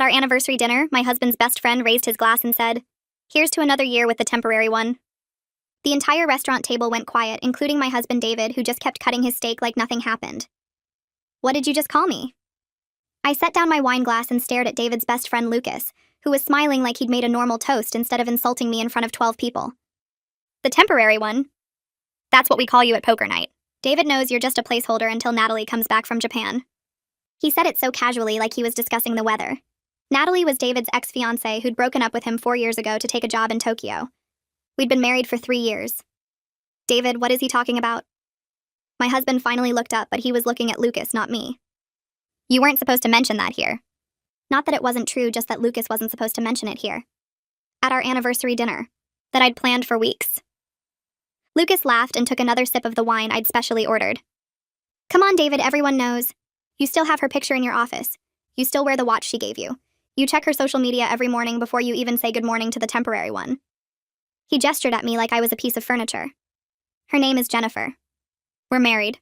At our anniversary dinner, my husband's best friend raised his glass and said, "Here's to another year with the temporary one." The entire restaurant table went quiet, including my husband David, who just kept cutting his steak like nothing happened. "What did you just call me?" I set down my wine glass and stared at David's best friend Lucas, who was smiling like he'd made a normal toast instead of insulting me in front of 12 people. "The temporary one? That's what we call you at poker night. David knows you're just a placeholder until Natalie comes back from Japan." He said it so casually, like he was discussing the weather. Natalie was David's ex-fiancée who'd broken up with him 4 years ago to take a job in Tokyo. We'd been married for 3 years. "David, what is he talking about?" My husband finally looked up, but he was looking at Lucas, not me. "You weren't supposed to mention that here." Not that it wasn't true, just that Lucas wasn't supposed to mention it here. At our anniversary dinner. That I'd planned for weeks. Lucas laughed and took another sip of the wine I'd specially ordered. "Come on, David, everyone knows. You still have her picture in your office. You still wear the watch she gave you. You check her social media every morning before you even say good morning to the temporary one." He gestured at me like I was a piece of furniture. "Her name is Jennifer. We're married."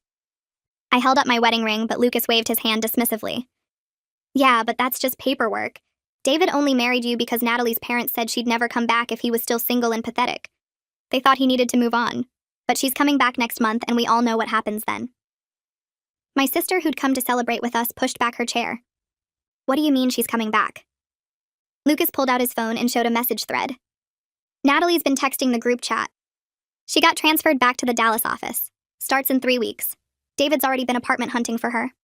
I held up my wedding ring, but Lucas waved his hand dismissively. "Yeah, but that's just paperwork. David only married you because Natalie's parents said she'd never come back if he was still single and pathetic. They thought he needed to move on. But she's coming back next month, and we all know what happens then." My sister, who'd come to celebrate with us, pushed back her chair. "What do you mean she's coming back?" Lucas pulled out his phone and showed a message thread. "Natalie's been texting the group chat. She got transferred back to the Dallas office. Starts in 3 weeks. David's already been apartment hunting for her."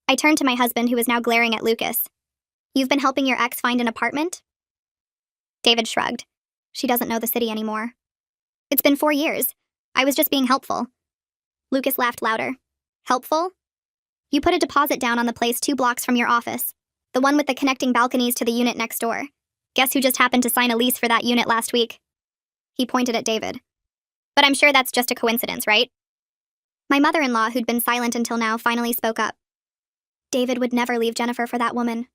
I turned to my husband, who was now glaring at Lucas. "You've been helping your ex find an apartment?" David shrugged. "She doesn't know the city anymore." "It's been 4 years. I was just being helpful." Lucas laughed louder. "Helpful? You put a deposit down on the place 2 blocks from your office, the one with the connecting balconies to the unit next door. Guess who just happened to sign a lease for that unit last week?" He pointed at David. "But I'm sure that's just a coincidence, right?" My mother-in-law, who'd been silent until now, finally spoke up. "David would never leave Jennifer for that woman."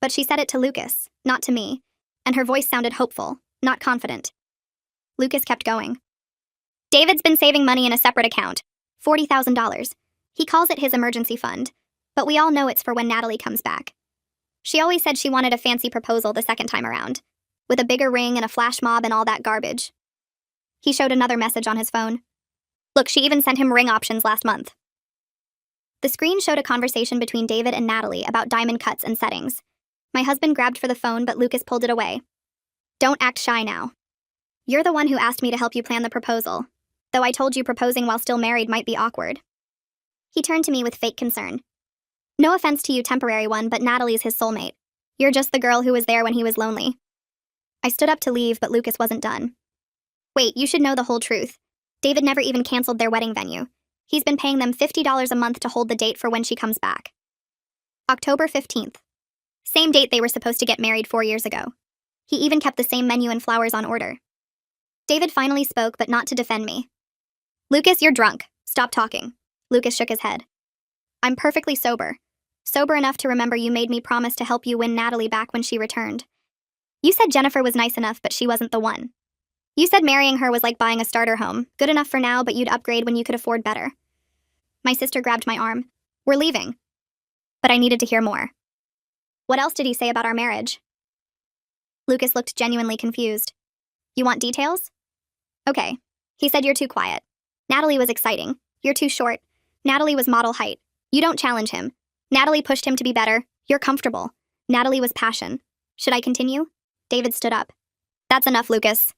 But she said it to Lucas, not to me, and her voice sounded hopeful, not confident. Lucas kept going. "David's been saving money in a separate account, $40,000. He calls it his emergency fund, but we all know it's for when Natalie comes back. She always said she wanted a fancy proposal the second time around, with a bigger ring and a flash mob and all that garbage." He showed another message on his phone. "Look, she even sent him ring options last month." The screen showed a conversation between David and Natalie about diamond cuts and settings. My husband grabbed for the phone, but Lucas pulled it away. "Don't act shy now. You're the one who asked me to help you plan the proposal, though I told you proposing while still married might be awkward." He turned to me with fake concern. "No offense to you, temporary one, but Natalie's his soulmate. You're just the girl who was there when he was lonely." I stood up to leave, but Lucas wasn't done. "Wait, you should know the whole truth. David never even canceled their wedding venue. He's been paying them $50 a month to hold the date for when she comes back. October 15th. Same date they were supposed to get married 4 years ago. He even kept the same menu and flowers on order." David finally spoke, but not to defend me. "Lucas, you're drunk. Stop talking." Lucas shook his head. "I'm perfectly sober. Sober enough to remember you made me promise to help you win Natalie back when she returned. You said Jennifer was nice enough, but she wasn't the one. You said marrying her was like buying a starter home, good enough for now, but you'd upgrade when you could afford better." My sister grabbed my arm. "We're leaving." But I needed to hear more. "What else did he say about our marriage?" Lucas looked genuinely confused. "You want details?" "Okay. He said you're too quiet. Natalie was exciting. You're too short. Natalie was model height. You don't challenge him. Natalie pushed him to be better. You're comfortable. Natalie was passion. Should I continue?" David stood up. "That's enough, Lucas."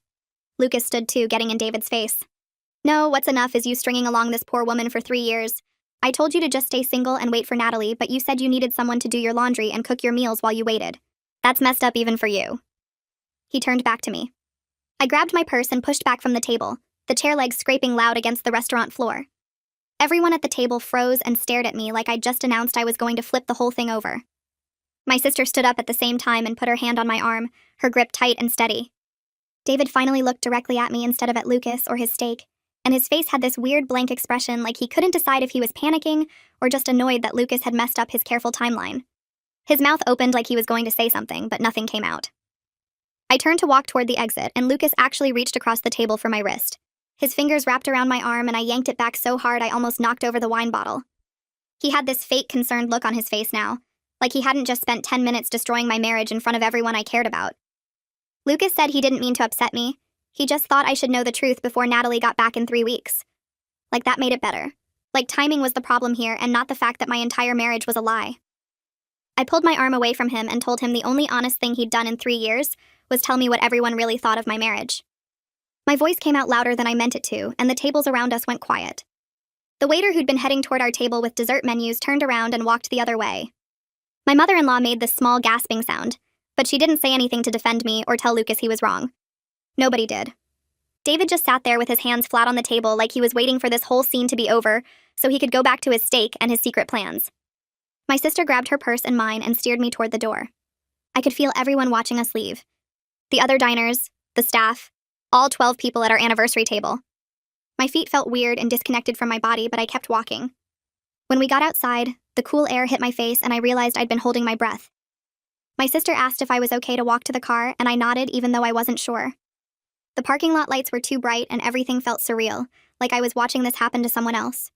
Lucas stood too, getting in David's face. "No, what's enough is you stringing along this poor woman for 3 years. I told you to just stay single and wait for Natalie, but you said you needed someone to do your laundry and cook your meals while you waited. That's messed up even for you." He turned back to me. I grabbed my purse and pushed back from the table, the chair legs scraping loud against the restaurant floor. Everyone at the table froze and stared at me like I'd just announced I was going to flip the whole thing over. My sister stood up at the same time and put her hand on my arm, her grip tight and steady. David finally looked directly at me instead of at Lucas or his steak, and his face had this weird blank expression like he couldn't decide if he was panicking or just annoyed that Lucas had messed up his careful timeline. His mouth opened like he was going to say something, but nothing came out. I turned to walk toward the exit, and Lucas actually reached across the table for my wrist. His fingers wrapped around my arm, and I yanked it back so hard I almost knocked over the wine bottle. He had this fake concerned look on his face now, like he hadn't just spent 10 minutes destroying my marriage in front of everyone I cared about. Lucas said he didn't mean to upset me. He just thought I should know the truth before Natalie got back in 3 weeks. Like that made it better. Like timing was the problem here and not the fact that my entire marriage was a lie. I pulled my arm away from him and told him the only honest thing he'd done in 3 years was tell me what everyone really thought of my marriage. My voice came out louder than I meant it to, and the tables around us went quiet. The waiter who'd been heading toward our table with dessert menus turned around and walked the other way. My mother-in-law made this small gasping sound, but she didn't say anything to defend me or tell Lucas he was wrong. Nobody did. David just sat there with his hands flat on the table like he was waiting for this whole scene to be over so he could go back to his steak and his secret plans. My sister grabbed her purse and mine and steered me toward the door. I could feel everyone watching us leave. The other diners, the staff, all 12 people at our anniversary table. My feet felt weird and disconnected from my body, but I kept walking. When we got outside, the cool air hit my face and I realized I'd been holding my breath. My sister asked if I was okay to walk to the car, and I nodded even though I wasn't sure. The parking lot lights were too bright and everything felt surreal, like I was watching this happen to someone else.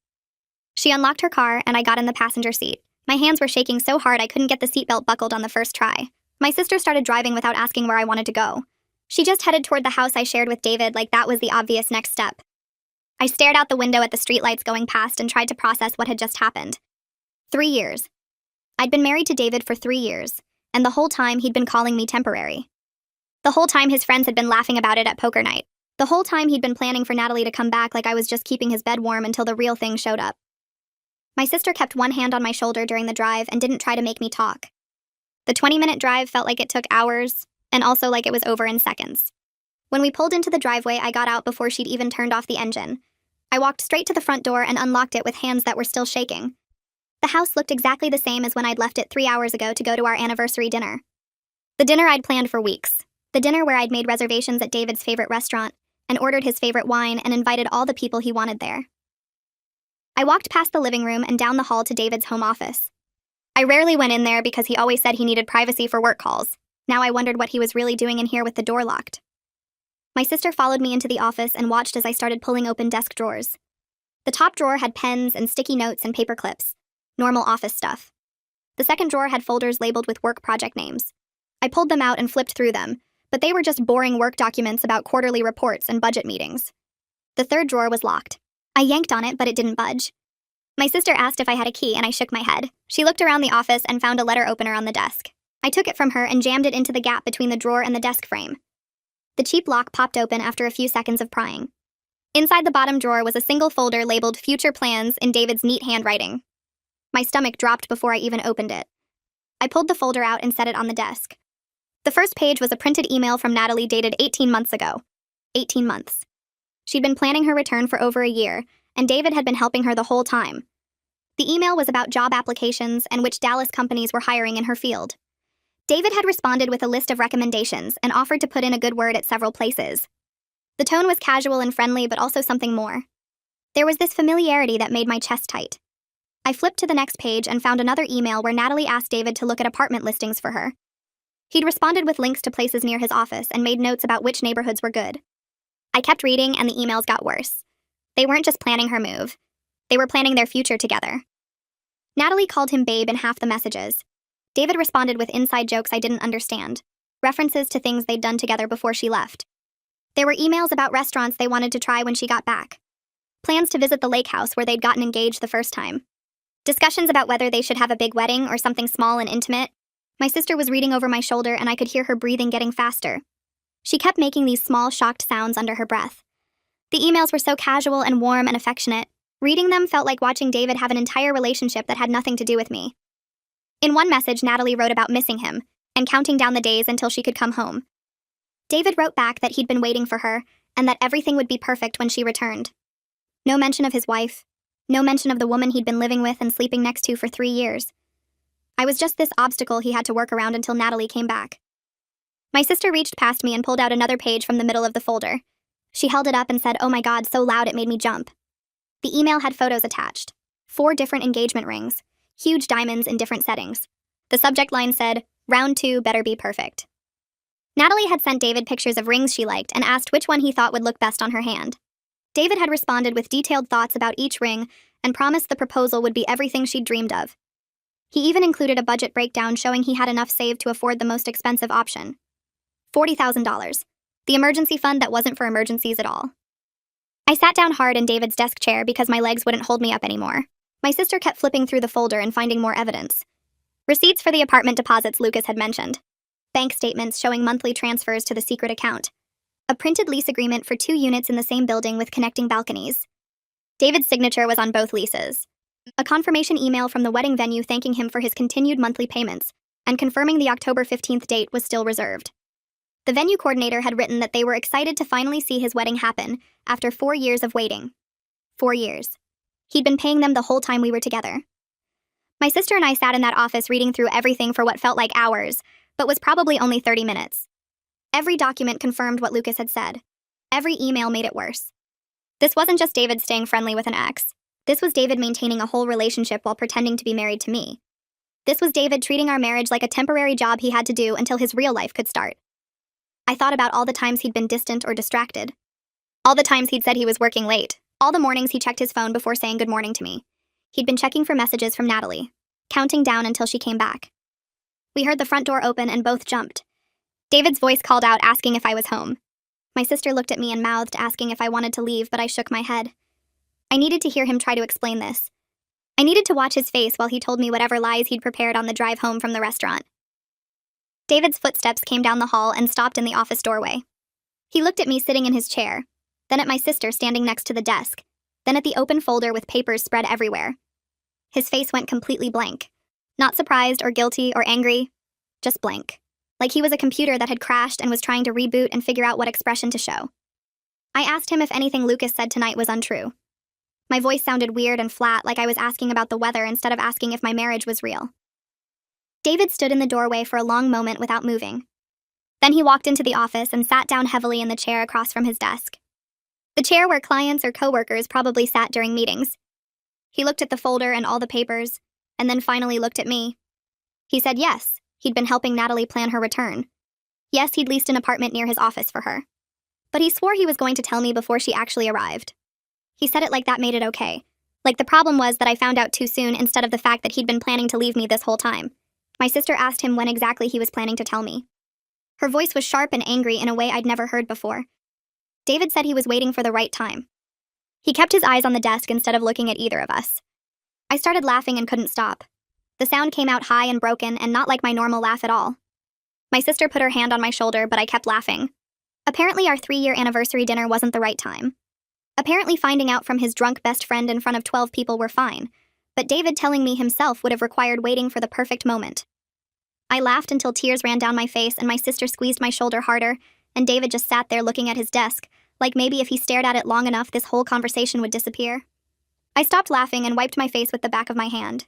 She unlocked her car and I got in the passenger seat. My hands were shaking so hard I couldn't get the seatbelt buckled on the first try. My sister started driving without asking where I wanted to go. She just headed toward the house I shared with David like that was the obvious next step. I stared out the window at the streetlights going past and tried to process what had just happened. 3 years. I'd been married to David for 3 years, and the whole time he'd been calling me temporary. The whole time his friends had been laughing about it at poker night. The whole time he'd been planning for Natalie to come back like I was just keeping his bed warm until the real thing showed up. My sister kept one hand on my shoulder during the drive and didn't try to make me talk. The 20-minute drive felt like it took hours, and also like it was over in seconds. When we pulled into the driveway, I got out before she'd even turned off the engine. I walked straight to the front door and unlocked it with hands that were still shaking. The house looked exactly the same as when I'd left it 3 hours ago to go to our anniversary dinner. The dinner I'd planned for weeks. The dinner where I'd made reservations at David's favorite restaurant and ordered his favorite wine and invited all the people he wanted there. I walked past the living room and down the hall to David's home office. I rarely went in there because he always said he needed privacy for work calls. Now I wondered what he was really doing in here with the door locked. My sister followed me into the office and watched as I started pulling open desk drawers. The top drawer had pens and sticky notes and paper clips. Normal office stuff. The second drawer had folders labeled with work project names. I pulled them out and flipped through them, but they were just boring work documents about quarterly reports and budget meetings. The third drawer was locked. I yanked on it, but it didn't budge. My sister asked if I had a key, and I shook my head. She looked around the office and found a letter opener on the desk. I took it from her and jammed it into the gap between the drawer and the desk frame. The cheap lock popped open after a few seconds of prying. Inside the bottom drawer was a single folder labeled Future Plans in David's neat handwriting. My stomach dropped before I even opened it. I pulled the folder out and set it on the desk. The first page was a printed email from Natalie dated 18 months ago. 18 months. She'd been planning her return for over a year, and David had been helping her the whole time. The email was about job applications and which Dallas companies were hiring in her field. David had responded with a list of recommendations and offered to put in a good word at several places. The tone was casual and friendly, but also something more. There was this familiarity that made my chest tight. I flipped to the next page and found another email where Natalie asked David to look at apartment listings for her. He'd responded with links to places near his office and made notes about which neighborhoods were good. I kept reading, and the emails got worse. They weren't just planning her move. They were planning their future together. Natalie called him babe in half the messages. David responded with inside jokes I didn't understand, references to things they'd done together before she left. There were emails about restaurants they wanted to try when she got back. Plans to visit the lake house where they'd gotten engaged the first time. Discussions about whether they should have a big wedding or something small and intimate. My sister was reading over my shoulder and I could hear her breathing getting faster. She kept making these small, shocked sounds under her breath. The emails were so casual and warm and affectionate. Reading them felt like watching David have an entire relationship that had nothing to do with me. In one message, Natalie wrote about missing him and counting down the days until she could come home. David wrote back that he'd been waiting for her and that everything would be perfect when she returned. No mention of his wife. No mention of the woman he'd been living with and sleeping next to for 3 years. I was just this obstacle he had to work around until Natalie came back. My sister reached past me and pulled out another page from the middle of the folder. She held it up and said, "Oh my God," so loud it made me jump. The email had photos attached. 4 different engagement rings. Huge diamonds in different settings. The subject line said, "Round 2 better be perfect." Natalie had sent David pictures of rings she liked and asked which one he thought would look best on her hand. David had responded with detailed thoughts about each ring and promised the proposal would be everything she'd dreamed of. He even included a budget breakdown showing he had enough saved to afford the most expensive option. $40,000. The emergency fund that wasn't for emergencies at all. I sat down hard in David's desk chair because my legs wouldn't hold me up anymore. My sister kept flipping through the folder and finding more evidence. Receipts for the apartment deposits Lucas had mentioned. Bank statements showing monthly transfers to the secret account. A printed lease agreement for 2 units in the same building with connecting balconies. David's signature was on both leases. A confirmation email from the wedding venue thanking him for his continued monthly payments, and confirming the October 15th date was still reserved. The venue coordinator had written that they were excited to finally see his wedding happen after 4 years of waiting. 4 years. He'd been paying them the whole time we were together. My sister and I sat in that office reading through everything for what felt like hours, but was probably only 30 minutes. Every document confirmed what Lucas had said. Every email made it worse. This wasn't just David staying friendly with an ex. This was David maintaining a whole relationship while pretending to be married to me. This was David treating our marriage like a temporary job he had to do until his real life could start. I thought about all the times he'd been distant or distracted. All the times he'd said he was working late. All the mornings he checked his phone before saying good morning to me. He'd been checking for messages from Natalie, counting down until she came back. We heard the front door open and both jumped. David's voice called out asking if I was home. My sister looked at me and mouthed asking if I wanted to leave, but I shook my head. I needed to hear him try to explain this. I needed to watch his face while he told me whatever lies he'd prepared on the drive home from the restaurant. David's footsteps came down the hall and stopped in the office doorway. He looked at me sitting in his chair, then at my sister standing next to the desk, then at the open folder with papers spread everywhere. His face went completely blank. Not surprised or guilty or angry, just blank. Like he was a computer that had crashed and was trying to reboot and figure out what expression to show. I asked him if anything Lucas said tonight was untrue. My voice sounded weird and flat, like I was asking about the weather instead of asking if my marriage was real. David stood in the doorway for a long moment without moving. Then he walked into the office and sat down heavily in the chair across from his desk. The chair where clients or coworkers probably sat during meetings. He looked at the folder and all the papers, and then finally looked at me. He said yes, he'd been helping Natalie plan her return. Yes, he'd leased an apartment near his office for her. But he swore he was going to tell me before she actually arrived. He said it like that made it okay. Like the problem was that I found out too soon instead of the fact that he'd been planning to leave me this whole time. My sister asked him when exactly he was planning to tell me. Her voice was sharp and angry in a way I'd never heard before. David said he was waiting for the right time. He kept his eyes on the desk instead of looking at either of us. I started laughing and couldn't stop. The sound came out high and broken and not like my normal laugh at all. My sister put her hand on my shoulder, but I kept laughing. Apparently our 3-year anniversary dinner wasn't the right time. Apparently finding out from his drunk best friend in front of 12 people were fine, but David telling me himself would have required waiting for the perfect moment. I laughed until tears ran down my face and my sister squeezed my shoulder harder, and David just sat there looking at his desk, like maybe if he stared at it long enough this whole conversation would disappear. I stopped laughing and wiped my face with the back of my hand.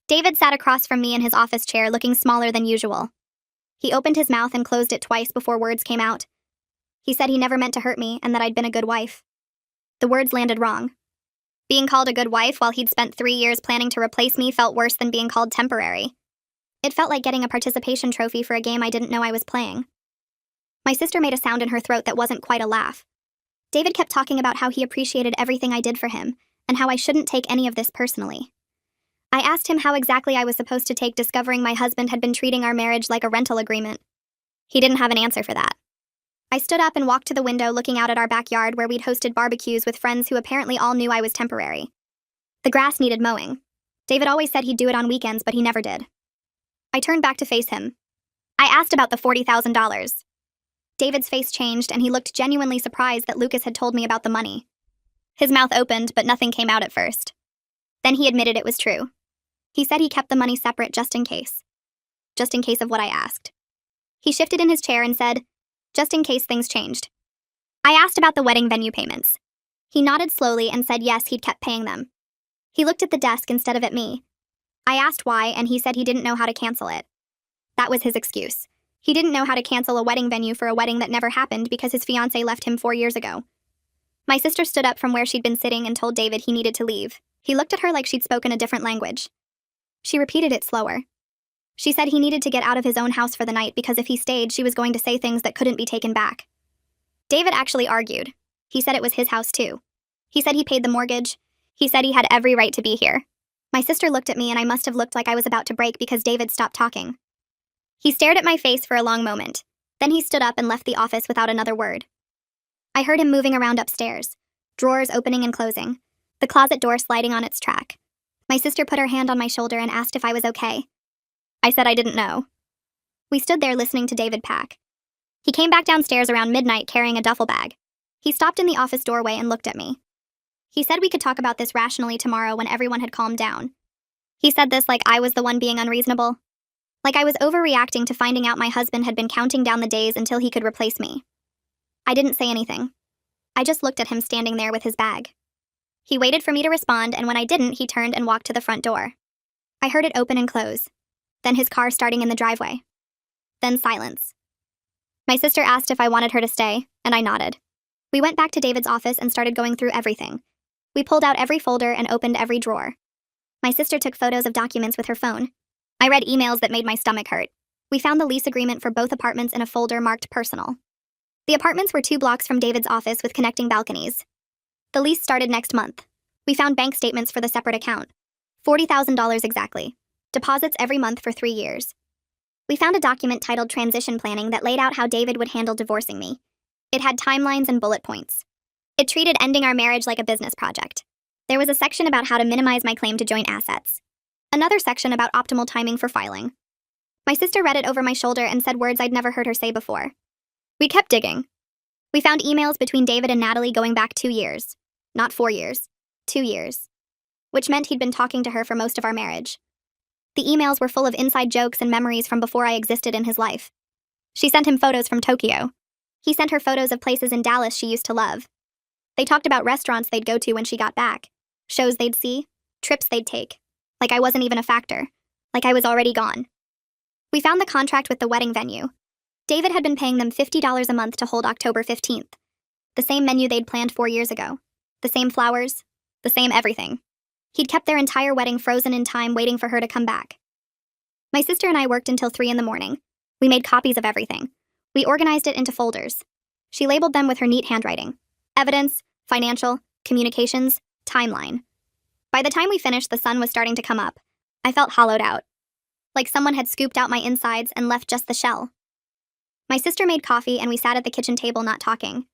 David sat across from me in his office chair looking smaller than usual. He opened his mouth and closed it twice before words came out. He said he never meant to hurt me and that I'd been a good wife. The words landed wrong. Being called a good wife while he'd spent 3 years planning to replace me felt worse than being called temporary. It felt like getting a participation trophy for a game I didn't know I was playing. My sister made a sound in her throat that wasn't quite a laugh. David kept talking about how he appreciated everything I did for him, and how I shouldn't take any of this personally. I asked him how exactly I was supposed to take discovering my husband had been treating our marriage like a rental agreement. He didn't have an answer for that. I stood up and walked to the window looking out at our backyard where we'd hosted barbecues with friends who apparently all knew I was temporary. The grass needed mowing. David always said he'd do it on weekends, but he never did. I turned back to face him. I asked about the $40,000. David's face changed and he looked genuinely surprised that Lucas had told me about the money. His mouth opened, but nothing came out at first. Then he admitted it was true. He said he kept the money separate just in case. Just in case of what I asked. He shifted in his chair and said, just in case things changed. I asked about the wedding venue payments. He nodded slowly and said yes, he'd kept paying them. He looked at the desk instead of at me. I asked why, and he said he didn't know how to cancel it. That was his excuse. He didn't know how to cancel a wedding venue for a wedding that never happened because his fiancée left him 4 years ago. My sister stood up from where she'd been sitting and told David he needed to leave. He looked at her like she'd spoken a different language. She repeated it slower. She said he needed to get out of his own house for the night because if he stayed, she was going to say things that couldn't be taken back. David actually argued. He said it was his house too. He said he paid the mortgage. He said he had every right to be here. My sister looked at me and I must have looked like I was about to break because David stopped talking. He stared at my face for a long moment. Then he stood up and left the office without another word. I heard him moving around upstairs, drawers opening and closing, the closet door sliding on its track. My sister put her hand on my shoulder and asked if I was okay. I said I didn't know. We stood there listening to David pack. He came back downstairs around midnight carrying a duffel bag. He stopped in the office doorway and looked at me. He said we could talk about this rationally tomorrow when everyone had calmed down. He said this like I was the one being unreasonable. Like I was overreacting to finding out my husband had been counting down the days until he could replace me. I didn't say anything. I just looked at him standing there with his bag. He waited for me to respond, and when I didn't, he turned and walked to the front door. I heard it open and close. Then his car starting in the driveway. Then silence. My sister asked if I wanted her to stay, and I nodded. We went back to David's office and started going through everything. We pulled out every folder and opened every drawer. My sister took photos of documents with her phone. I read emails that made my stomach hurt. We found the lease agreement for both apartments in a folder marked personal. The apartments were 2 blocks from David's office with connecting balconies. The lease started next month. We found bank statements for the separate account. $40,000 exactly. Deposits every month for 3 years. We found a document titled Transition Planning that laid out how David would handle divorcing me. It had timelines and bullet points. It treated ending our marriage like a business project. There was a section about how to minimize my claim to joint assets. Another section about optimal timing for filing. My sister read it over my shoulder and said words I'd never heard her say before. We kept digging. We found emails between David and Natalie going back 2 years. Not 4 years. 2 years. Which meant he'd been talking to her for most of our marriage. The emails were full of inside jokes and memories from before I existed in his life. She sent him photos from Tokyo. He sent her photos of places in Dallas she used to love. They talked about restaurants they'd go to when she got back, shows they'd see, trips they'd take. Like I wasn't even a factor. Like I was already gone. We found the contract with the wedding venue. David had been paying them $50 a month to hold October 15th. The same menu they'd planned 4 years ago. The same flowers. The same everything. He'd kept their entire wedding frozen in time waiting for her to come back. My sister and I worked until 3 a.m. We made copies of everything. We organized it into folders. She labeled them with her neat handwriting. Evidence, financial, communications, timeline. By the time we finished, the sun was starting to come up. I felt hollowed out. Like someone had scooped out my insides and left just the shell. My sister made coffee and we sat at the kitchen table not talking.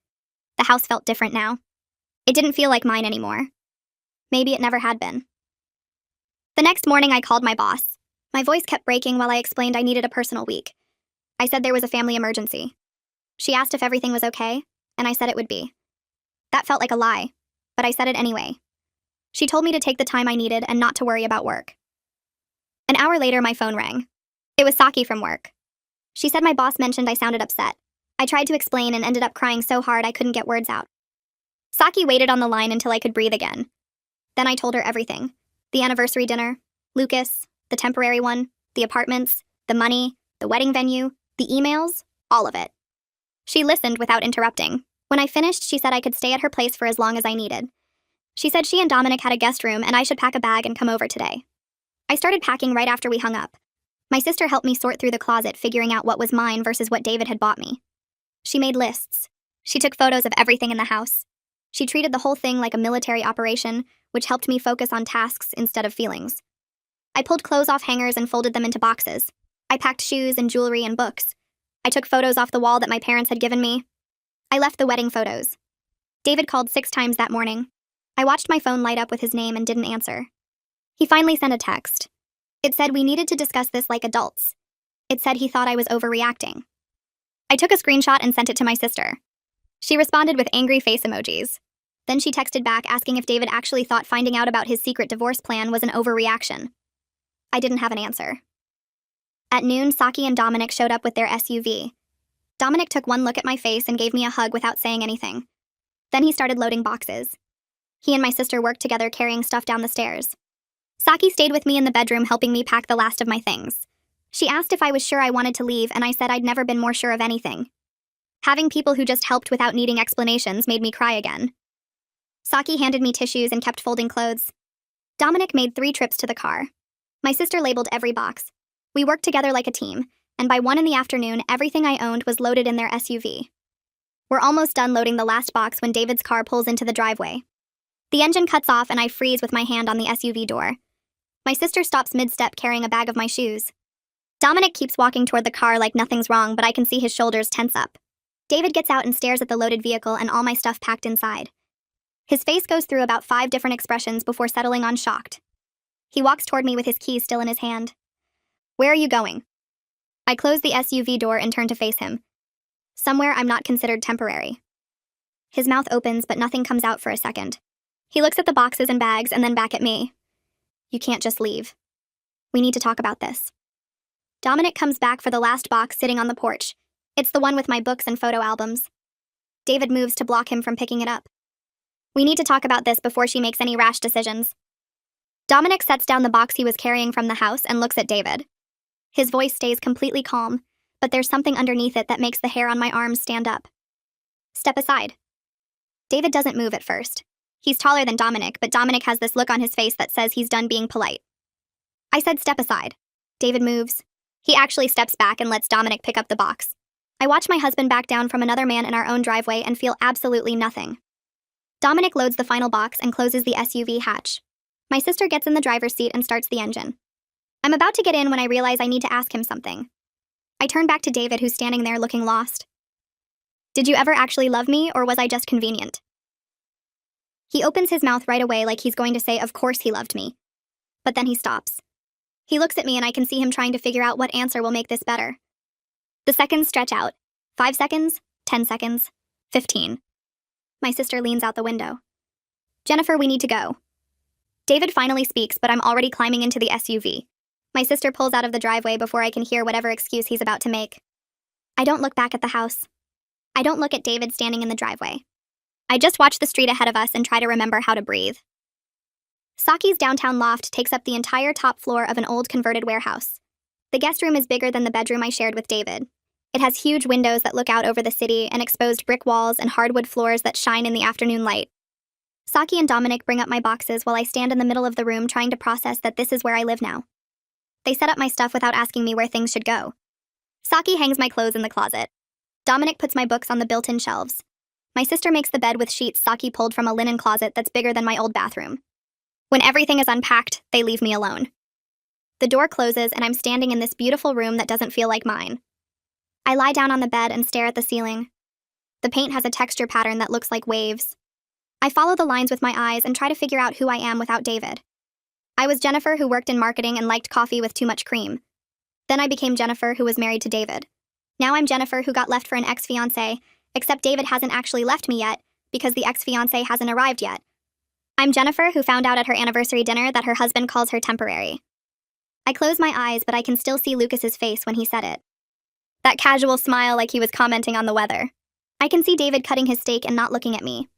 The house felt different now. It didn't feel like mine anymore. Maybe it never had been. The next morning I called my boss. My voice kept breaking while I explained I needed a personal week. I said there was a family emergency. She asked if everything was okay, and I said it would be. That felt like a lie, but I said it anyway. She told me to take the time I needed and not to worry about work. An hour later, my phone rang. It was Saki from work. She said my boss mentioned I sounded upset. I tried to explain and ended up crying so hard I couldn't get words out. Saki waited on the line until I could breathe again. Then I told her everything. The anniversary dinner, Lucas, the temporary one, the apartments, the money, the wedding venue, the emails, all of it. She listened without interrupting. When I finished, she said I could stay at her place for as long as I needed. She said she and Dominic had a guest room and I should pack a bag and come over today. I started packing right after we hung up. My sister helped me sort through the closet, figuring out what was mine versus what David had bought me. She made lists. She took photos of everything in the house. She treated the whole thing like a military operation, which helped me focus on tasks instead of feelings. I pulled clothes off hangers and folded them into boxes. I packed shoes and jewelry and books. I took photos off the wall that my parents had given me. I left the wedding photos. David called 6 times that morning. I watched my phone light up with his name and didn't answer. He finally sent a text. It said we needed to discuss this like adults. It said he thought I was overreacting. I took a screenshot and sent it to my sister. She responded with angry face emojis. Then she texted back asking if David actually thought finding out about his secret divorce plan was an overreaction. I didn't have an answer. At noon, Saki and Dominic showed up with their SUV. Dominic took one look at my face and gave me a hug without saying anything. Then he started loading boxes. He and my sister worked together carrying stuff down the stairs. Saki stayed with me in the bedroom helping me pack the last of my things. She asked if I was sure I wanted to leave and I said I'd never been more sure of anything. Having people who just helped without needing explanations made me cry again. Saki handed me tissues and kept folding clothes. Dominic made 3 trips to the car. My sister labeled every box. We worked together like a team, and by 1 p.m, everything I owned was loaded in their SUV. We're almost done loading the last box when David's car pulls into the driveway. The engine cuts off and I freeze with my hand on the SUV door. My sister stops mid-step carrying a bag of my shoes. Dominic keeps walking toward the car like nothing's wrong, but I can see his shoulders tense up. David gets out and stares at the loaded vehicle and all my stuff packed inside. His face goes through about 5 different expressions before settling on shocked. He walks toward me with his keys still in his hand. Where are you going? I close the SUV door and turn to face him. Somewhere I'm not considered temporary. His mouth opens, but nothing comes out for a second. He looks at the boxes and bags and then back at me. You can't just leave. We need to talk about this. Dominic comes back for the last box sitting on the porch. It's the one with my books and photo albums. David moves to block him from picking it up. We need to talk about this before she makes any rash decisions. Dominic sets down the box he was carrying from the house and looks at David. His voice stays completely calm, but there's something underneath it that makes the hair on my arms stand up. Step aside. David doesn't move at first. He's taller than Dominic, but Dominic has this look on his face that says he's done being polite. I said step aside. David moves. He actually steps back and lets Dominic pick up the box. I watch my husband back down from another man in our own driveway and feel absolutely nothing. Dominic loads the final box and closes the SUV hatch. My sister gets in the driver's seat and starts the engine. I'm about to get in when I realize I need to ask him something. I turn back to David, who's standing there looking lost. Did you ever actually love me, or was I just convenient? He opens his mouth right away like he's going to say, of course he loved me. But then he stops. He looks at me and I can see him trying to figure out what answer will make this better. The seconds stretch out. 5 seconds, 10 seconds, 15. My sister leans out the window. Jennifer, we need to go. David finally speaks, but I'm already climbing into the SUV. My sister pulls out of the driveway before I can hear whatever excuse he's about to make. I don't look back at the house. I don't look at David standing in the driveway. I just watch the street ahead of us and try to remember how to breathe. Saki's downtown loft takes up the entire top floor of an old converted warehouse. The guest room is bigger than the bedroom I shared with David. It has huge windows that look out over the city and exposed brick walls and hardwood floors that shine in the afternoon light. Saki and Dominic bring up my boxes while I stand in the middle of the room trying to process that this is where I live now. They set up my stuff without asking me where things should go. Saki hangs my clothes in the closet. Dominic puts my books on the built-in shelves. My sister makes the bed with sheets Saki pulled from a linen closet that's bigger than my old bathroom. When everything is unpacked, they leave me alone. The door closes and I'm standing in this beautiful room that doesn't feel like mine. I lie down on the bed and stare at the ceiling. The paint has a texture pattern that looks like waves. I follow the lines with my eyes and try to figure out who I am without David. I was Jennifer, who worked in marketing and liked coffee with too much cream. Then I became Jennifer, who was married to David. Now I'm Jennifer, who got left for an ex-fiancé, except David hasn't actually left me yet, because the ex-fiancé hasn't arrived yet. I'm Jennifer, who found out at her anniversary dinner that her husband calls her temporary. I close my eyes, but I can still see Lucas's face when he said it. That casual smile like he was commenting on the weather. I can see David cutting his steak and not looking at me.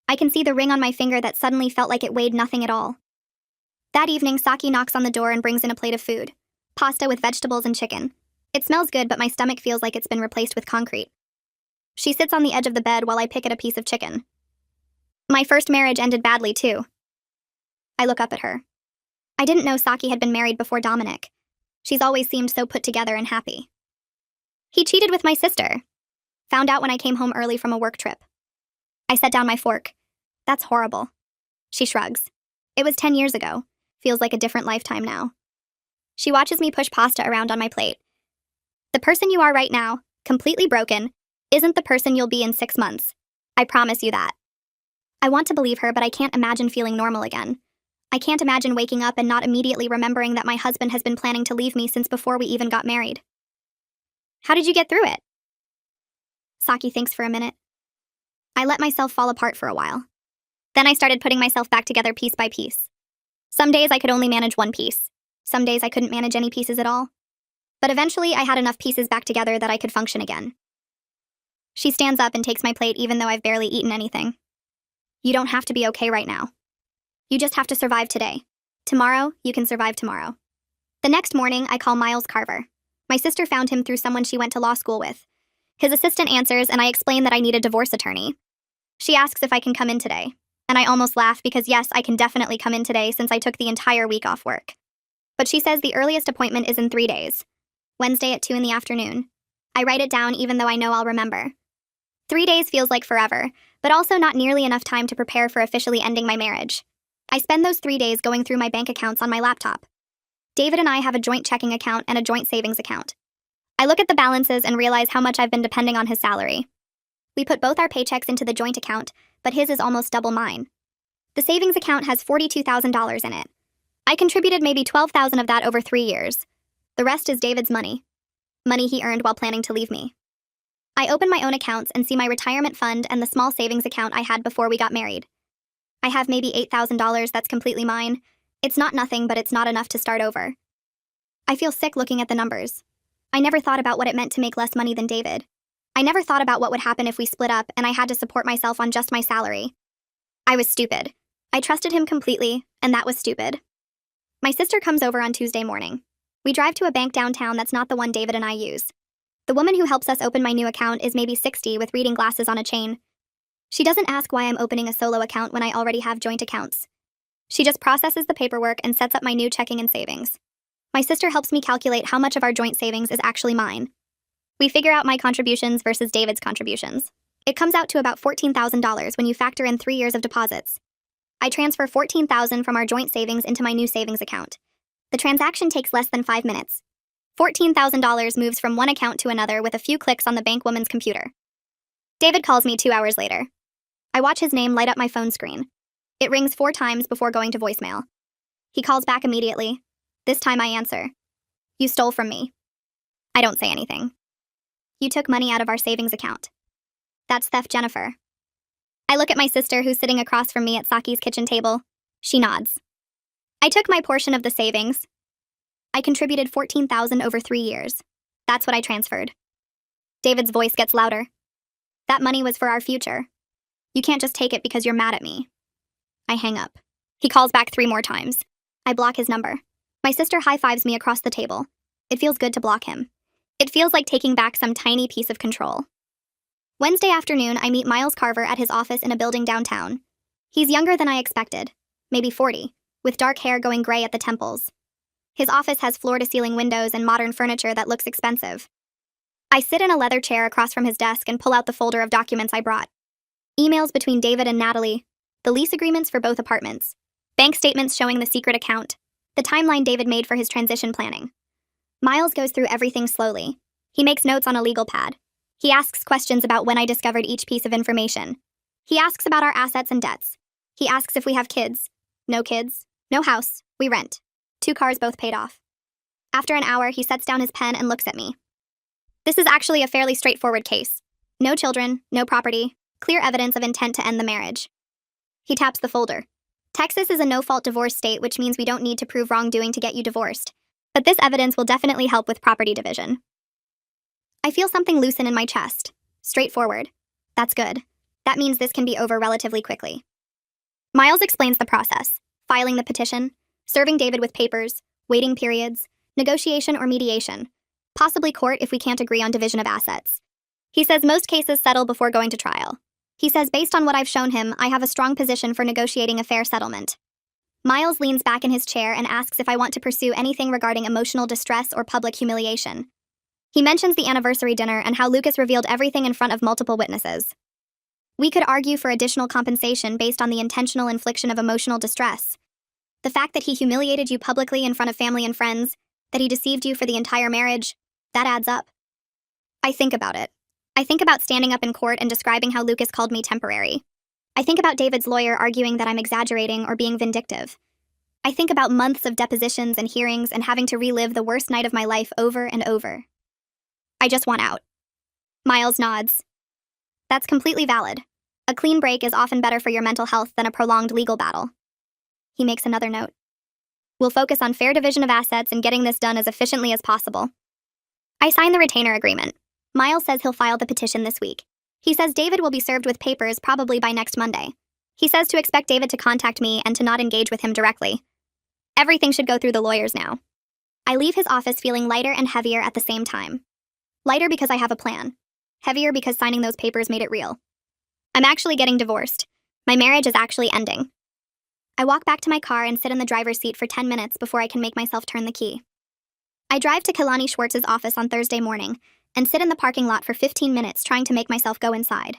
I can see the ring on my finger that suddenly felt like it weighed nothing at all. That evening, Saki knocks on the door and brings in a plate of food. Pasta with vegetables and chicken. It smells good, but my stomach feels like it's been replaced with concrete. She sits on the edge of the bed while I pick at a piece of chicken. My first marriage ended badly, too. I look up at her. I didn't know Saki had been married before Dominic. She's always seemed so put together and happy. He cheated with my sister. Found out when I came home early from a work trip. I set down my fork. That's horrible. She shrugs. It was 10 years ago. Feels like a different lifetime now. She watches me push pasta around on my plate. The person you are right now, completely broken, isn't the person you'll be in 6 months. I promise you that. I want to believe her, but I can't imagine feeling normal again. I can't imagine waking up and not immediately remembering that my husband has been planning to leave me since before we even got married. How did you get through it? Saki thinks for a minute. I let myself fall apart for a while. Then I started putting myself back together piece by piece. Some days I could only manage one piece. Some days I couldn't manage any pieces at all. But eventually I had enough pieces back together that I could function again. She stands up and takes my plate even though I've barely eaten anything. You don't have to be okay right now. You just have to survive today. Tomorrow, you can survive tomorrow. The next morning, I call Miles Carver. My sister found him through someone she went to law school with. His assistant answers, and I explain that I need a divorce attorney. She asks if I can come in today, and I almost laugh because yes, I can definitely come in today since I took the entire week off work. But she says the earliest appointment is in 3 days. Wednesday at 2 in the afternoon. I write it down even though I know I'll remember. 3 days feels like forever, but also not nearly enough time to prepare for officially ending my marriage. I spend those 3 days going through my bank accounts on my laptop. David and I have a joint checking account and a joint savings account. I look at the balances and realize how much I've been depending on his salary. We put both our paychecks into the joint account, but his is almost double mine. The savings account has $42,000 in it. I contributed maybe $12,000 of that over 3 years. The rest is David's money. Money he earned while planning to leave me. I open my own accounts and see my retirement fund and the small savings account I had before we got married. I have maybe $8,000 that's completely mine. It's not nothing, but it's not enough to start over. I feel sick looking at the numbers. I never thought about what it meant to make less money than David. I never thought about what would happen if we split up and I had to support myself on just my salary. I was stupid. I trusted him completely, and that was stupid. My sister comes over on Tuesday morning. We drive to a bank downtown that's not the one David and I use. The woman who helps us open my new account is maybe 60 with reading glasses on a chain. She doesn't ask why I'm opening a solo account when I already have joint accounts. She just processes the paperwork and sets up my new checking and savings. My sister helps me calculate how much of our joint savings is actually mine. We figure out my contributions versus David's contributions. It comes out to about $14,000 when you factor in 3 years of deposits. I transfer $14,000 from our joint savings into my new savings account. The transaction takes less than 5 minutes. $14,000 moves from one account to another with a few clicks on the bank woman's computer. David calls me 2 hours later. I watch his name light up my phone screen. It rings 4 times before going to voicemail. He calls back immediately. This time I answer. You stole from me. I don't say anything. You took money out of our savings account. That's theft, Jennifer. I look at my sister who's sitting across from me at Saki's kitchen table. She nods. I took my portion of the savings. I contributed $14,000 over 3 years. That's what I transferred. David's voice gets louder. That money was for our future. You can't just take it because you're mad at me. I hang up. He calls back 3 more times. I block his number. My sister high-fives me across the table. It feels good to block him. It feels like taking back some tiny piece of control. Wednesday afternoon, I meet Miles Carver at his office in a building downtown. He's younger than I expected, maybe 40, with dark hair going gray at the temples. His office has floor-to-ceiling windows and modern furniture that looks expensive. I sit in a leather chair across from his desk and pull out the folder of documents I brought. Emails between David and Natalie, the lease agreements for both apartments, bank statements showing the secret account, the timeline David made for his transition planning. Miles goes through everything slowly. He makes notes on a legal pad. He asks questions about when I discovered each piece of information. He asks about our assets and debts. He asks if we have kids. No kids. No house. We rent. 2 cars both paid off. After an hour, he sets down his pen and looks at me. This is actually a fairly straightforward case. No children, no property, clear evidence of intent to end the marriage. He taps the folder. Texas is a no-fault divorce state, which means we don't need to prove wrongdoing to get you divorced. But this evidence will definitely help with property division. I feel something loosen in my chest. Straightforward. That's good. That means this can be over relatively quickly. Miles explains the process: filing the petition, serving David with papers, waiting periods, negotiation or mediation, possibly court if we can't agree on division of assets. He says most cases settle before going to trial. He says based on what I've shown him, I have a strong position for negotiating a fair settlement. Miles leans back in his chair and asks if I want to pursue anything regarding emotional distress or public humiliation. He mentions the anniversary dinner and how Lucas revealed everything in front of multiple witnesses. We could argue for additional compensation based on the intentional infliction of emotional distress. The fact that he humiliated you publicly in front of family and friends, that he deceived you for the entire marriage, that adds up. I think about it. I think about standing up in court and describing how Lucas called me temporary. I think about David's lawyer arguing that I'm exaggerating or being vindictive. I think about months of depositions and hearings and having to relive the worst night of my life over and over. I just want out. Miles nods. That's completely valid. A clean break is often better for your mental health than a prolonged legal battle. He makes another note. We'll focus on fair division of assets and getting this done as efficiently as possible. I sign the retainer agreement. Miles says he'll file the petition this week. He says David will be served with papers probably by next Monday. He says to expect David to contact me and to not engage with him directly. Everything should go through the lawyers now. I leave his office feeling lighter and heavier at the same time. Lighter because I have a plan. Heavier because signing those papers made it real. I'm actually getting divorced. My marriage is actually ending. I walk back to my car and sit in the driver's seat for 10 minutes before I can make myself turn the key. I drive to Kalani Schwartz's office on Thursday morning and sit in the parking lot for 15 minutes trying to make myself go inside.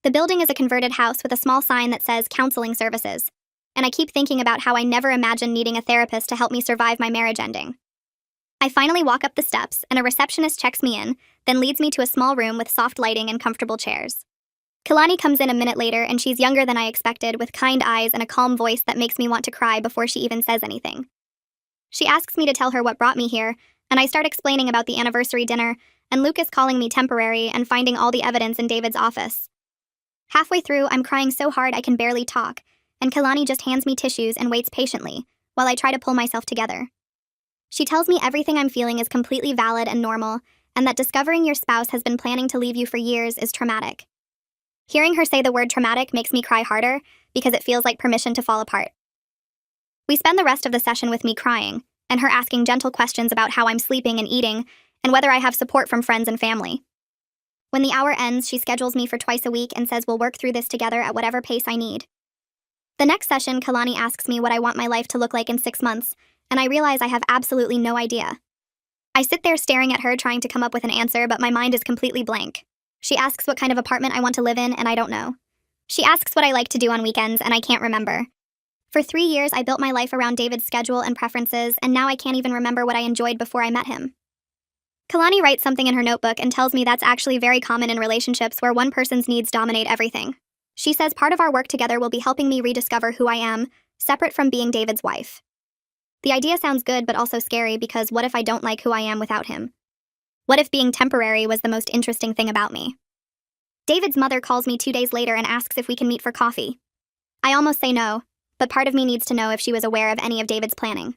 The building is a converted house with a small sign that says counseling services. and I keep thinking about how I never imagined needing a therapist to help me survive my marriage ending. I finally walk up the steps, and a receptionist checks me in, then leads me to a small room with soft lighting and comfortable chairs. Kalani comes in a minute later, and she's younger than I expected, with kind eyes and a calm voice that makes me want to cry before she even says anything. She asks me to tell her what brought me here, and I start explaining about the anniversary dinner, and Lucas calling me temporary and finding all the evidence in David's office. Halfway through, I'm crying so hard I can barely talk, and Kalani just hands me tissues and waits patiently, while I try to pull myself together. She tells me everything I'm feeling is completely valid and normal, and that discovering your spouse has been planning to leave you for years is traumatic. Hearing her say the word traumatic makes me cry harder, because it feels like permission to fall apart. We spend the rest of the session with me crying, and her asking gentle questions about how I'm sleeping and eating, and whether I have support from friends and family. When the hour ends, she schedules me for twice a week and says we'll work through this together at whatever pace I need. The next session, Kalani asks me what I want my life to look like in 6 months, and I realize I have absolutely no idea. I sit there staring at her trying to come up with an answer, but my mind is completely blank. She asks what kind of apartment I want to live in, and I don't know. She asks what I like to do on weekends, and I can't remember. For 3 years, I built my life around David's schedule and preferences, and now I can't even remember what I enjoyed before I met him. Kalani writes something in her notebook and tells me that's actually very common in relationships where one person's needs dominate everything. She says part of our work together will be helping me rediscover who I am, separate from being David's wife. The idea sounds good but also scary, because what if I don't like who I am without him? What if being temporary was the most interesting thing about me? David's mother calls me 2 days later and asks if we can meet for coffee. I almost say no, but part of me needs to know if she was aware of any of David's planning.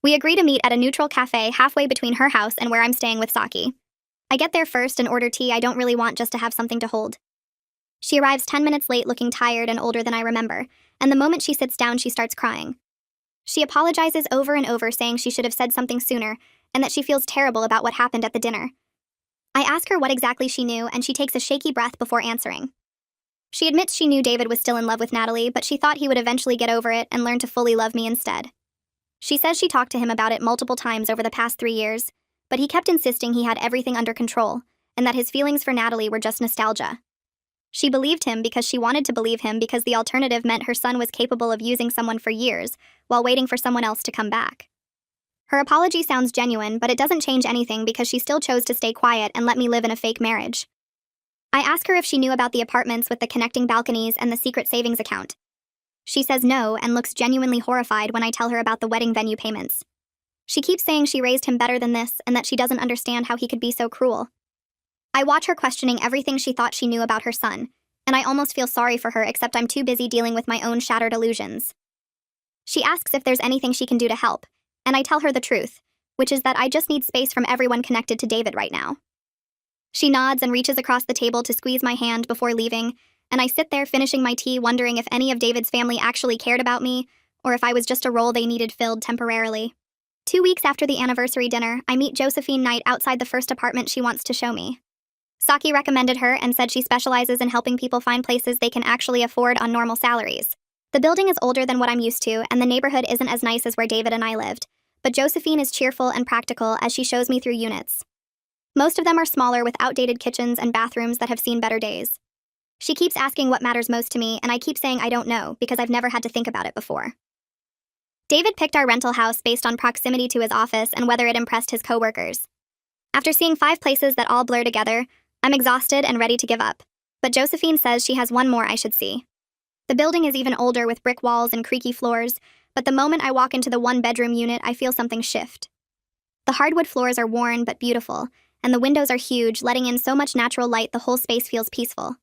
We agree to meet at a neutral cafe halfway between her house and where I'm staying with Saki. I get there first and order tea I don't really want, just to have something to hold. She arrives 10 minutes late, looking tired and older than I remember, and the moment she sits down she starts crying. She apologizes over and over, saying she should have said something sooner, and that she feels terrible about what happened at the dinner. I ask her what exactly she knew, and she takes a shaky breath before answering. She admits she knew David was still in love with Natalie, but she thought he would eventually get over it and learn to fully love me instead. She says she talked to him about it multiple times over the past 3 years, but he kept insisting he had everything under control, and that his feelings for Natalie were just nostalgia. She believed him because she wanted to believe him, because the alternative meant her son was capable of using someone for years while waiting for someone else to come back. Her apology sounds genuine, but it doesn't change anything because she still chose to stay quiet and let me live in a fake marriage. I ask her if she knew about the apartments with the connecting balconies and the secret savings account. She says no and looks genuinely horrified when I tell her about the wedding venue payments. She keeps saying she raised him better than this and that she doesn't understand how he could be so cruel. I watch her questioning everything she thought she knew about her son, and I almost feel sorry for her, except I'm too busy dealing with my own shattered illusions. She asks if there's anything she can do to help, and I tell her the truth, which is that I just need space from everyone connected to David right now. She nods and reaches across the table to squeeze my hand before leaving, and I sit there finishing my tea, wondering if any of David's family actually cared about me, or if I was just a role they needed filled temporarily. 2 weeks after the anniversary dinner, I meet Josephine Knight outside the first apartment she wants to show me. Saki recommended her and said she specializes in helping people find places they can actually afford on normal salaries. The building is older than what I'm used to, and the neighborhood isn't as nice as where David and I lived, but Josephine is cheerful and practical as she shows me through units. Most of them are smaller, with outdated kitchens and bathrooms that have seen better days. She keeps asking what matters most to me, and I keep saying I don't know, because I've never had to think about it before. David picked our rental house based on proximity to his office and whether it impressed his coworkers. After seeing 5 places that all blur together, I'm exhausted and ready to give up, but Josephine says she has one more I should see. The building is even older, with brick walls and creaky floors, but the moment I walk into the 1-bedroom unit, I feel something shift. The hardwood floors are worn but beautiful, and the windows are huge, letting in so much natural light the whole space feels peaceful.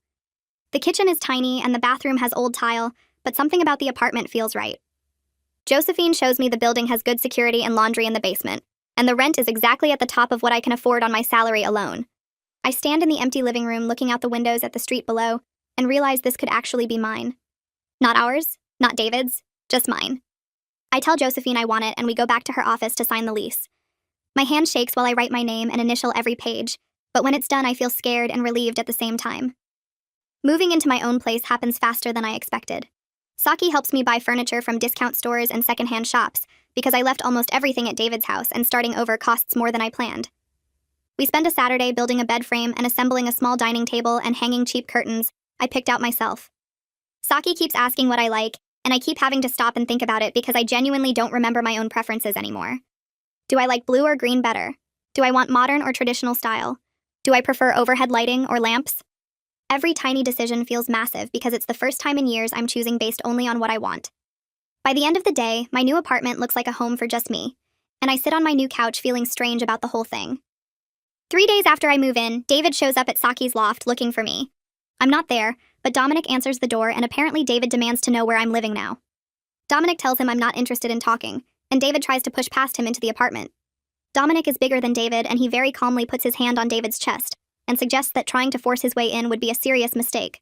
The kitchen is tiny and the bathroom has old tile, but something about the apartment feels right. Josephine shows me the building has good security and laundry in the basement, and the rent is exactly at the top of what I can afford on my salary alone. I stand in the empty living room looking out the windows at the street below and realize this could actually be mine. Not ours, not David's, just mine. I tell Josephine I want it, and we go back to her office to sign the lease. My hand shakes while I write my name and initial every page, but when it's done I feel scared and relieved at the same time. Moving into my own place happens faster than I expected. Saki helps me buy furniture from discount stores and secondhand shops, because I left almost everything at David's house and starting over costs more than I planned. We spend a Saturday building a bed frame and assembling a small dining table and hanging cheap curtains I picked out myself. Saki keeps asking what I like, and I keep having to stop and think about it because I genuinely don't remember my own preferences anymore. Do I like blue or green better? Do I want modern or traditional style? Do I prefer overhead lighting or lamps? Every tiny decision feels massive because it's the first time in years I'm choosing based only on what I want. By the end of the day, my new apartment looks like a home for just me, and I sit on my new couch feeling strange about the whole thing. 3 days after I move in, David shows up at Saki's loft looking for me. I'm not there, but Dominic answers the door, and apparently David demands to know where I'm living now. Dominic tells him I'm not interested in talking, and David tries to push past him into the apartment. Dominic is bigger than David, and he very calmly puts his hand on David's chest and suggests that trying to force his way in would be a serious mistake.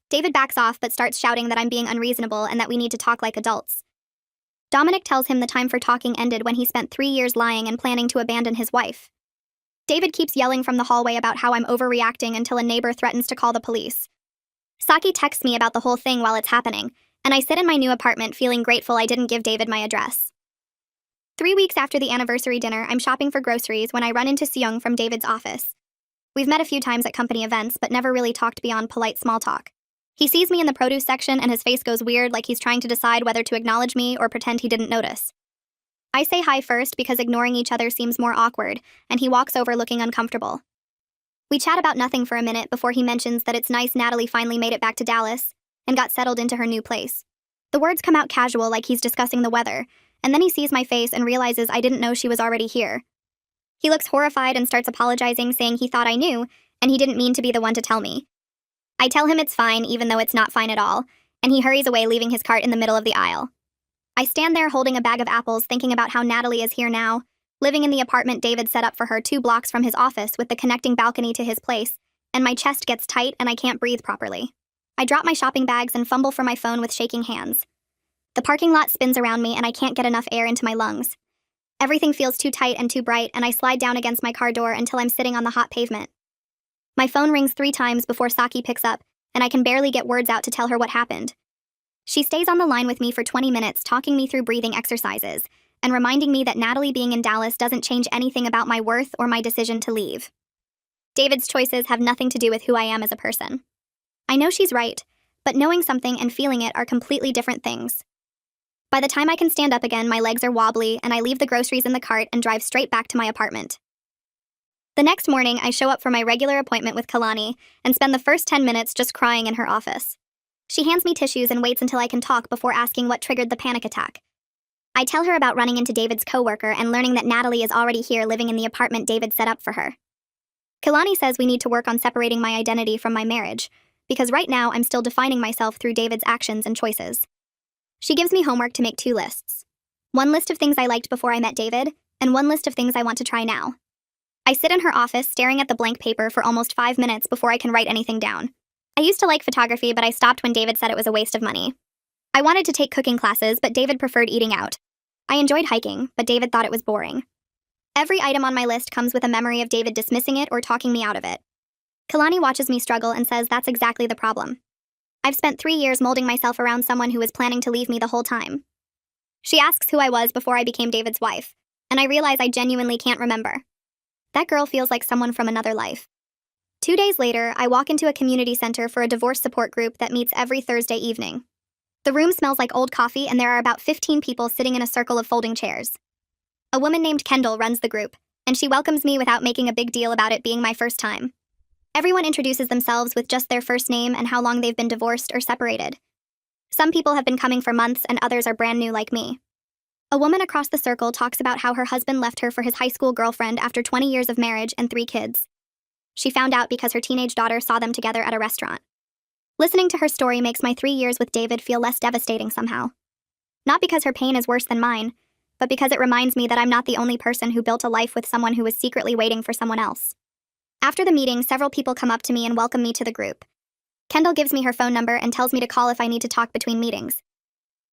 David backs off but starts shouting that I'm being unreasonable and that we need to talk like adults. Dominic tells him the time for talking ended when he spent 3 years lying and planning to abandon his wife. David keeps yelling from the hallway about how I'm overreacting until a neighbor threatens to call the police. Saki texts me about the whole thing while it's happening, and I sit in my new apartment feeling grateful I didn't give David my address. 3 weeks after the anniversary dinner, I'm shopping for groceries when I run into Seung from David's office. We've met a few times at company events, but never really talked beyond polite small talk. He sees me in the produce section and his face goes weird, like he's trying to decide whether to acknowledge me or pretend he didn't notice. I say hi first because ignoring each other seems more awkward, and he walks over looking uncomfortable. We chat about nothing for a minute before he mentions that it's nice Natalie finally made it back to Dallas and got settled into her new place. The words come out casual like he's discussing the weather, and then he sees my face and realizes I didn't know she was already here. He looks horrified and starts apologizing, saying he thought I knew, and he didn't mean to be the one to tell me. I tell him it's fine, even though it's not fine at all, and he hurries away, leaving his cart in the middle of the aisle. I stand there holding a bag of apples, thinking about how Natalie is here now, living in the apartment David set up for her 2 blocks from his office with the connecting balcony to his place, and my chest gets tight and I can't breathe properly. I drop my shopping bags and fumble for my phone with shaking hands. The parking lot spins around me and I can't get enough air into my lungs. Everything feels too tight and too bright, and I slide down against my car door until I'm sitting on the hot pavement. My phone rings 3 times before Saki picks up, and I can barely get words out to tell her what happened. She stays on the line with me for 20 minutes, talking me through breathing exercises, and reminding me that Natalie being in Dallas doesn't change anything about my worth or my decision to leave. David's choices have nothing to do with who I am as a person. I know she's right, but knowing something and feeling it are completely different things. By the time I can stand up again, my legs are wobbly, and I leave the groceries in the cart and drive straight back to my apartment. The next morning, I show up for my regular appointment with Kalani and spend the first 10 minutes just crying in her office. She hands me tissues and waits until I can talk before asking what triggered the panic attack. I tell her about running into David's coworker and learning that Natalie is already here living in the apartment David set up for her. Kalani says we need to work on separating my identity from my marriage, because right now I'm still defining myself through David's actions and choices. She gives me homework to make 2 lists. 1 list of things I liked before I met David, and 1 list of things I want to try now. I sit in her office staring at the blank paper for almost 5 minutes before I can write anything down. I used to like photography, but I stopped when David said it was a waste of money. I wanted to take cooking classes, but David preferred eating out. I enjoyed hiking, but David thought it was boring. Every item on my list comes with a memory of David dismissing it or talking me out of it. Kalani watches me struggle and says that's exactly the problem. I've spent 3 years molding myself around someone who was planning to leave me the whole time. She asks who I was before I became David's wife, and I realize I genuinely can't remember. That girl feels like someone from another life. 2 days later, I walk into a community center for a divorce support group that meets every Thursday evening. The room smells like old coffee, and there are about 15 people sitting in a circle of folding chairs. A woman named Kendall runs the group, and she welcomes me without making a big deal about it being my first time. Everyone introduces themselves with just their first name and how long they've been divorced or separated. Some people have been coming for months, and others are brand new like me. A woman across the circle talks about how her husband left her for his high school girlfriend after 20 years of marriage and 3 kids. She found out because her teenage daughter saw them together at a restaurant. Listening to her story makes my 3 years with David feel less devastating somehow. Not because her pain is worse than mine, but because it reminds me that I'm not the only person who built a life with someone who was secretly waiting for someone else. After the meeting, several people come up to me and welcome me to the group. Kendall gives me her phone number and tells me to call if I need to talk between meetings.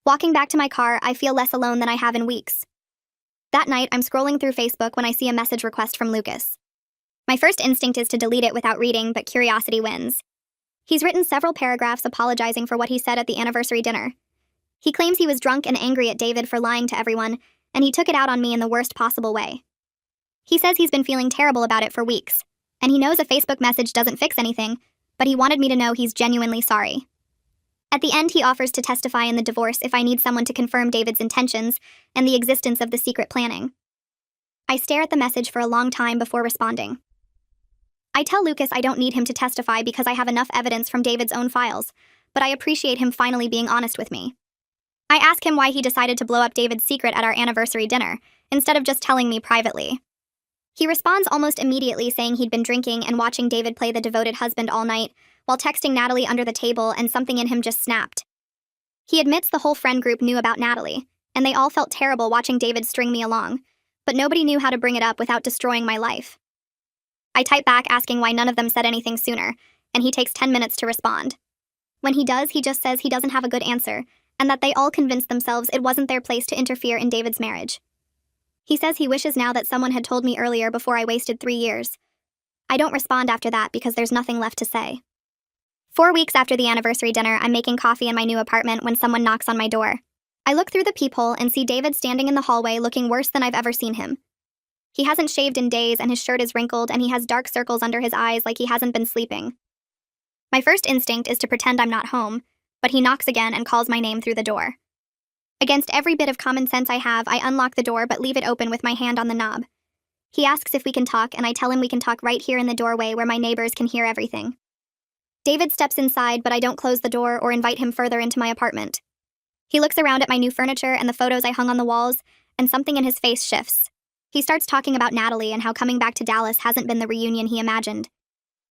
Walking back to my car, I feel less alone than I have in weeks. That night, I'm scrolling through Facebook when I see a message request from Lucas. My first instinct is to delete it without reading, but curiosity wins. He's written several paragraphs apologizing for what he said at the anniversary dinner. He claims he was drunk and angry at David for lying to everyone, and he took it out on me in the worst possible way. He says he's been feeling terrible about it for weeks, and he knows a Facebook message doesn't fix anything, but he wanted me to know he's genuinely sorry. At the end, he offers to testify in the divorce if I need someone to confirm David's intentions and the existence of the secret planning. I stare at the message for a long time before responding. I tell Lucas I don't need him to testify because I have enough evidence from David's own files, but I appreciate him finally being honest with me. I ask him why he decided to blow up David's secret at our anniversary dinner, instead of just telling me privately. He responds almost immediately saying he'd been drinking and watching David play the devoted husband all night, while texting Natalie under the table, and something in him just snapped. He admits the whole friend group knew about Natalie, and they all felt terrible watching David string me along, but nobody knew how to bring it up without destroying my life. I type back asking why none of them said anything sooner, and he takes 10 minutes to respond. When he does, he just says he doesn't have a good answer, and that they all convinced themselves it wasn't their place to interfere in David's marriage. He says he wishes now that someone had told me earlier before I wasted 3 years. I don't respond after that because there's nothing left to say. 4 weeks after the anniversary dinner, I'm making coffee in my new apartment when someone knocks on my door. I look through the peephole and see David standing in the hallway looking worse than I've ever seen him. He hasn't shaved in days and his shirt is wrinkled and he has dark circles under his eyes like he hasn't been sleeping. My first instinct is to pretend I'm not home, but he knocks again and calls my name through the door. Against every bit of common sense I have, I unlock the door but leave it open with my hand on the knob. He asks if we can talk, and I tell him we can talk right here in the doorway where my neighbors can hear everything. David steps inside, but I don't close the door or invite him further into my apartment. He looks around at my new furniture and the photos I hung on the walls, and something in his face shifts. He starts talking about Natalie and how coming back to Dallas hasn't been the reunion he imagined.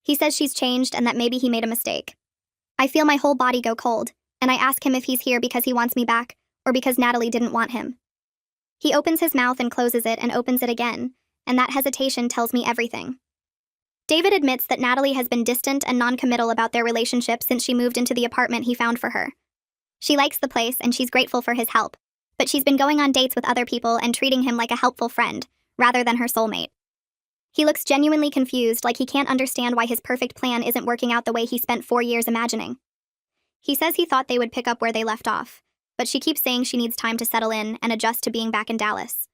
He says she's changed and that maybe he made a mistake. I feel my whole body go cold, and I ask him if he's here because he wants me back, or because Natalie didn't want him. He opens his mouth and closes it and opens it again, and that hesitation tells me everything. David admits that Natalie has been distant and non-committal about their relationship since she moved into the apartment he found for her. She likes the place and she's grateful for his help, but she's been going on dates with other people and treating him like a helpful friend, rather than her soulmate. He looks genuinely confused, like he can't understand why his perfect plan isn't working out the way he spent 4 years imagining. He says he thought they would pick up where they left off, but she keeps saying she needs time to settle in and adjust to being back in Dallas.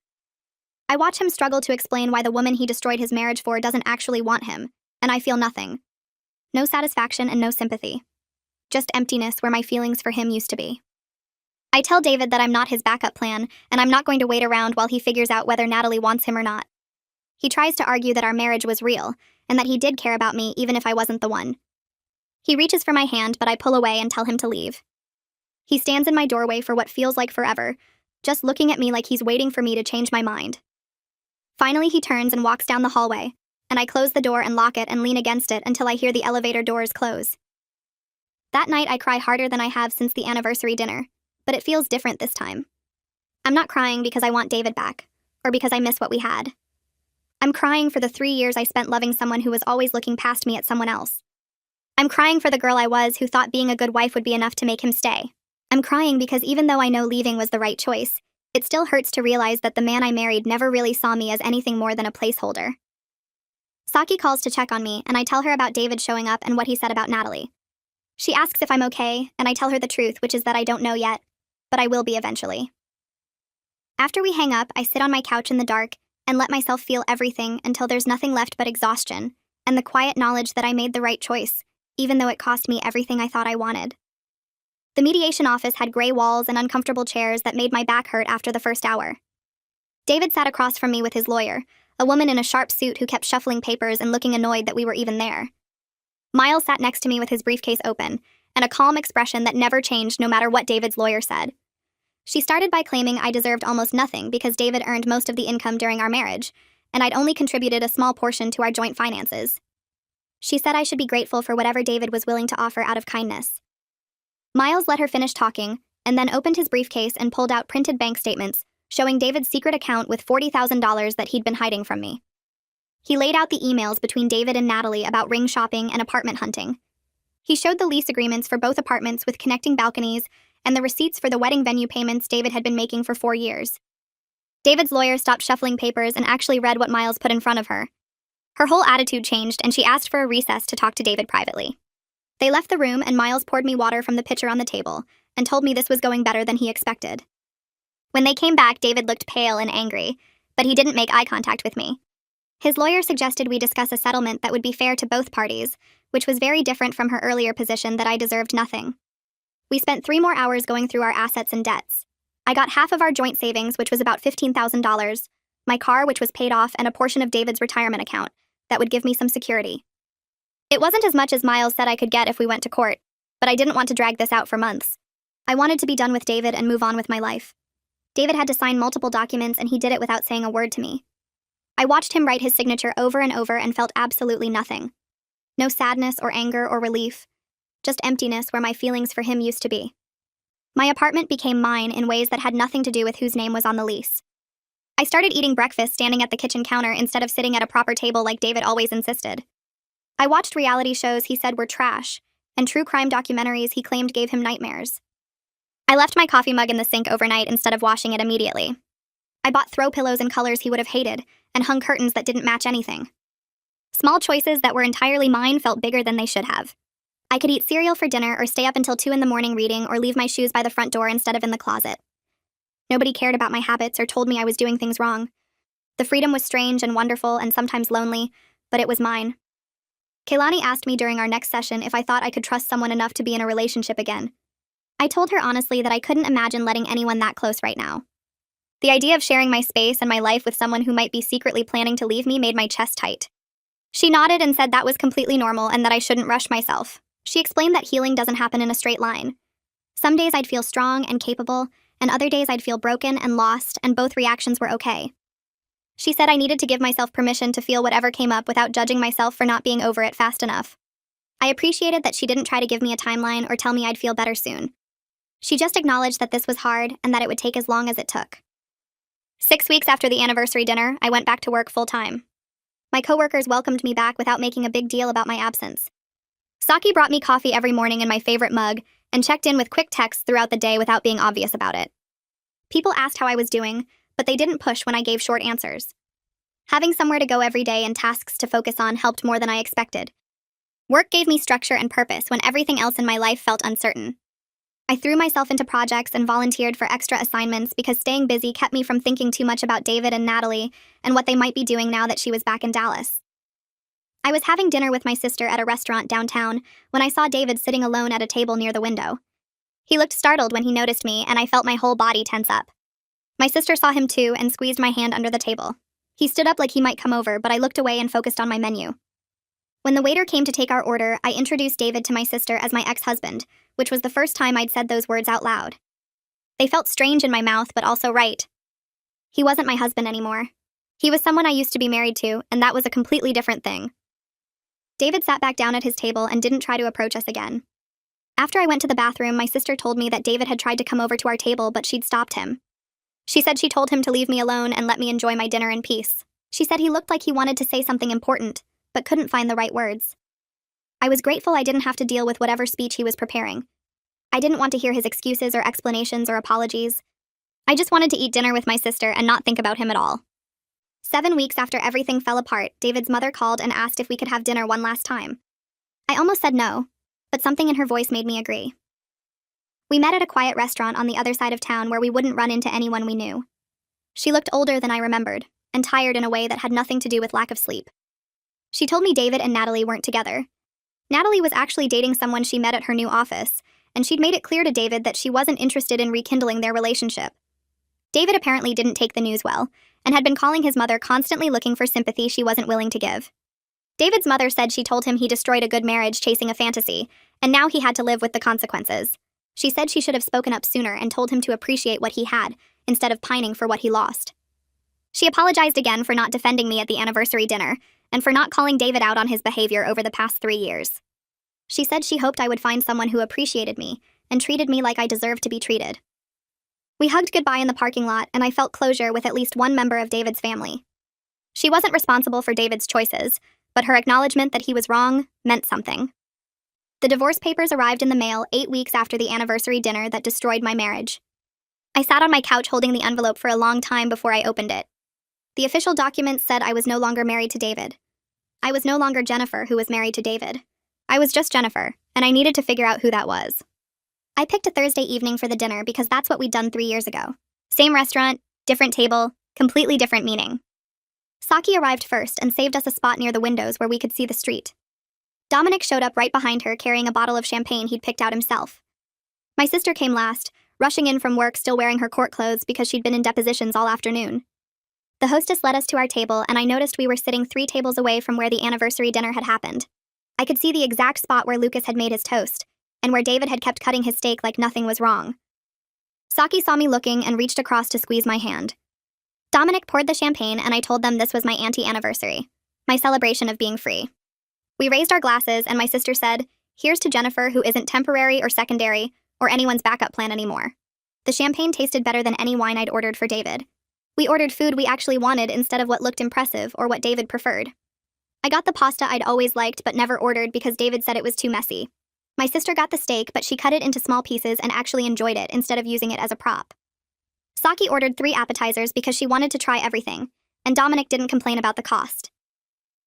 I watch him struggle to explain why the woman he destroyed his marriage for doesn't actually want him, and I feel nothing. No satisfaction and no sympathy. Just emptiness where my feelings for him used to be. I tell David that I'm not his backup plan, and I'm not going to wait around while he figures out whether Natalie wants him or not. He tries to argue that our marriage was real, and that he did care about me even if I wasn't the one. He reaches for my hand, but I pull away and tell him to leave. He stands in my doorway for what feels like forever, just looking at me like he's waiting for me to change my mind. Finally, he turns and walks down the hallway, and I close the door and lock it and lean against it until I hear the elevator doors close. That night, I cry harder than I have since the anniversary dinner, but it feels different this time. I'm not crying because I want David back, or because I miss what we had. I'm crying for the 3 years I spent loving someone who was always looking past me at someone else. I'm crying for the girl I was who thought being a good wife would be enough to make him stay. I'm crying because even though I know leaving was the right choice, it still hurts to realize that the man I married never really saw me as anything more than a placeholder. Saki calls to check on me, and I tell her about David showing up and what he said about Natalie. She asks if I'm okay, and I tell her the truth, which is that I don't know yet, but I will be eventually. After we hang up, I sit on my couch in the dark and let myself feel everything until there's nothing left but exhaustion and the quiet knowledge that I made the right choice, even though it cost me everything I thought I wanted. The mediation office had gray walls and uncomfortable chairs that made my back hurt after the first hour. David sat across from me with his lawyer, a woman in a sharp suit who kept shuffling papers and looking annoyed that we were even there. Miles sat next to me with his briefcase open, and a calm expression that never changed no matter what David's lawyer said. She started by claiming I deserved almost nothing because David earned most of the income during our marriage, and I'd only contributed a small portion to our joint finances. She said I should be grateful for whatever David was willing to offer out of kindness. Miles let her finish talking, and then opened his briefcase and pulled out printed bank statements, showing David's secret account with $40,000 that he'd been hiding from me. He laid out the emails between David and Natalie about ring shopping and apartment hunting. He showed the lease agreements for both apartments with connecting balconies and the receipts for the wedding venue payments David had been making for 4 years. David's lawyer stopped shuffling papers and actually read what Miles put in front of her. Her whole attitude changed, and she asked for a recess to talk to David privately. They left the room, and Miles poured me water from the pitcher on the table and told me this was going better than he expected. When they came back, David looked pale and angry, but he didn't make eye contact with me. His lawyer suggested we discuss a settlement that would be fair to both parties, which was very different from her earlier position that I deserved nothing. We spent 3 more hours going through our assets and debts. I got half of our joint savings, which was about $15,000, my car, which was paid off, and a portion of David's retirement account that would give me some security. It wasn't as much as Miles said I could get if we went to court, but I didn't want to drag this out for months. I wanted to be done with David and move on with my life. David had to sign multiple documents, and he did it without saying a word to me. I watched him write his signature over and over and felt absolutely nothing. No sadness or anger or relief, just emptiness where my feelings for him used to be. My apartment became mine in ways that had nothing to do with whose name was on the lease. I started eating breakfast standing at the kitchen counter instead of sitting at a proper table like David always insisted. I watched reality shows he said were trash, and true crime documentaries he claimed gave him nightmares. I left my coffee mug in the sink overnight instead of washing it immediately. I bought throw pillows in colors he would have hated, and hung curtains that didn't match anything. Small choices that were entirely mine felt bigger than they should have. I could eat cereal for dinner or stay up until 2 a.m. reading or leave my shoes by the front door instead of in the closet. Nobody cared about my habits or told me I was doing things wrong. The freedom was strange and wonderful and sometimes lonely, but it was mine. Kaylani asked me during our next session if I thought I could trust someone enough to be in a relationship again. I told her honestly that I couldn't imagine letting anyone that close right now. The idea of sharing my space and my life with someone who might be secretly planning to leave me made my chest tight. She nodded and said that was completely normal and that I shouldn't rush myself. She explained that healing doesn't happen in a straight line. Some days I'd feel strong and capable, and other days I'd feel broken and lost, and both reactions were okay. She said I needed to give myself permission to feel whatever came up without judging myself for not being over it fast enough. I appreciated that she didn't try to give me a timeline or tell me I'd feel better soon. She just acknowledged that this was hard and that it would take as long as it took. 6 weeks after the anniversary dinner, I went back to work full-time. My coworkers welcomed me back without making a big deal about my absence. Saki brought me coffee every morning in my favorite mug and checked in with quick texts throughout the day without being obvious about it. People asked how I was doing, but they didn't push when I gave short answers. Having somewhere to go every day and tasks to focus on helped more than I expected. Work gave me structure and purpose when everything else in my life felt uncertain. I threw myself into projects and volunteered for extra assignments because staying busy kept me from thinking too much about David and Natalie and what they might be doing now that she was back in Dallas. I was having dinner with my sister at a restaurant downtown when I saw David sitting alone at a table near the window. He looked startled when he noticed me, and I felt my whole body tense up. My sister saw him too and squeezed my hand under the table. He stood up like he might come over, but I looked away and focused on my menu. When the waiter came to take our order, I introduced David to my sister as my ex-husband, which was the first time I'd said those words out loud. They felt strange in my mouth, but also right. He wasn't my husband anymore. He was someone I used to be married to, and that was a completely different thing. David sat back down at his table and didn't try to approach us again. After I went to the bathroom, my sister told me that David had tried to come over to our table, but she'd stopped him. She said she told him to leave me alone and let me enjoy my dinner in peace. She said he looked like he wanted to say something important, but couldn't find the right words. I was grateful I didn't have to deal with whatever speech he was preparing. I didn't want to hear his excuses or explanations or apologies. I just wanted to eat dinner with my sister and not think about him at all. 7 weeks after everything fell apart, David's mother called and asked if we could have dinner one last time. I almost said no, but something in her voice made me agree. We met at a quiet restaurant on the other side of town where we wouldn't run into anyone we knew. She looked older than I remembered, and tired in a way that had nothing to do with lack of sleep. She told me David and Natalie weren't together. Natalie was actually dating someone she met at her new office, and she'd made it clear to David that she wasn't interested in rekindling their relationship. David apparently didn't take the news well, and had been calling his mother constantly looking for sympathy she wasn't willing to give. David's mother said she told him he destroyed a good marriage chasing a fantasy, and now he had to live with the consequences. She said she should have spoken up sooner and told him to appreciate what he had, instead of pining for what he lost. She apologized again for not defending me at the anniversary dinner, and for not calling David out on his behavior over the past 3 years. She said she hoped I would find someone who appreciated me, and treated me like I deserved to be treated. We hugged goodbye in the parking lot, and I felt closure with at least one member of David's family. She wasn't responsible for David's choices, but her acknowledgement that he was wrong meant something. The divorce papers arrived in the mail 8 weeks after the anniversary dinner that destroyed my marriage. I sat on my couch holding the envelope for a long time before I opened it. The official documents said I was no longer married to David. I was no longer Jennifer, who was married to David. I was just Jennifer, and I needed to figure out who that was. I picked a Thursday evening for the dinner because that's what we'd done 3 years ago. Same restaurant, different table, completely different meaning. Saki arrived first and saved us a spot near the windows where we could see the street. Dominic showed up right behind her carrying a bottle of champagne he'd picked out himself. My sister came last, rushing in from work still wearing her court clothes because she'd been in depositions all afternoon. The hostess led us to our table, and I noticed we were sitting 3 tables away from where the anniversary dinner had happened. I could see the exact spot where Lucas had made his toast, and where David had kept cutting his steak like nothing was wrong. Saki saw me looking and reached across to squeeze my hand. Dominic poured the champagne, and I told them this was my anti-anniversary, my celebration of being free. We raised our glasses, and my sister said, "Here's to Jennifer, who isn't temporary or secondary or anyone's backup plan anymore." The champagne tasted better than any wine I'd ordered for David. We ordered food we actually wanted instead of what looked impressive or what David preferred. I got the pasta I'd always liked but never ordered because David said it was too messy. My sister got the steak, but she cut it into small pieces and actually enjoyed it instead of using it as a prop. Saki ordered 3 appetizers because she wanted to try everything, and Dominic didn't complain about the cost.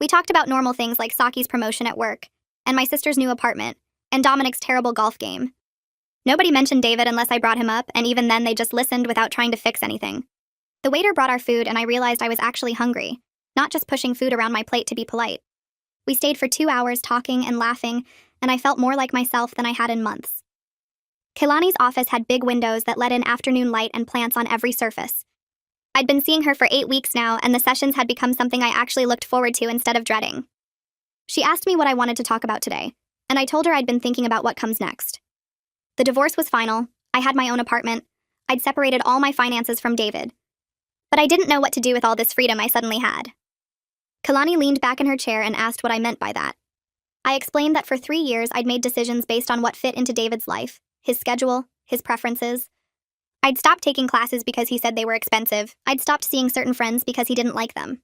We talked about normal things like Saki's promotion at work, and my sister's new apartment, and Dominic's terrible golf game. Nobody mentioned David unless I brought him up, and even then they just listened without trying to fix anything. The waiter brought our food, and I realized I was actually hungry, not just pushing food around my plate to be polite. We stayed for 2 hours talking and laughing, and I felt more like myself than I had in months. Kehlani's office had big windows that let in afternoon light and plants on every surface. I'd been seeing her for 8 weeks now, and the sessions had become something I actually looked forward to instead of dreading. She asked me what I wanted to talk about today, and I told her I'd been thinking about what comes next. The divorce was final, I had my own apartment, I'd separated all my finances from David. But I didn't know what to do with all this freedom I suddenly had. Kehlani leaned back in her chair and asked what I meant by that. I explained that for 3 years I'd made decisions based on what fit into David's life, his schedule, his preferences. I'd stopped taking classes because he said they were expensive. I'd stopped seeing certain friends because he didn't like them.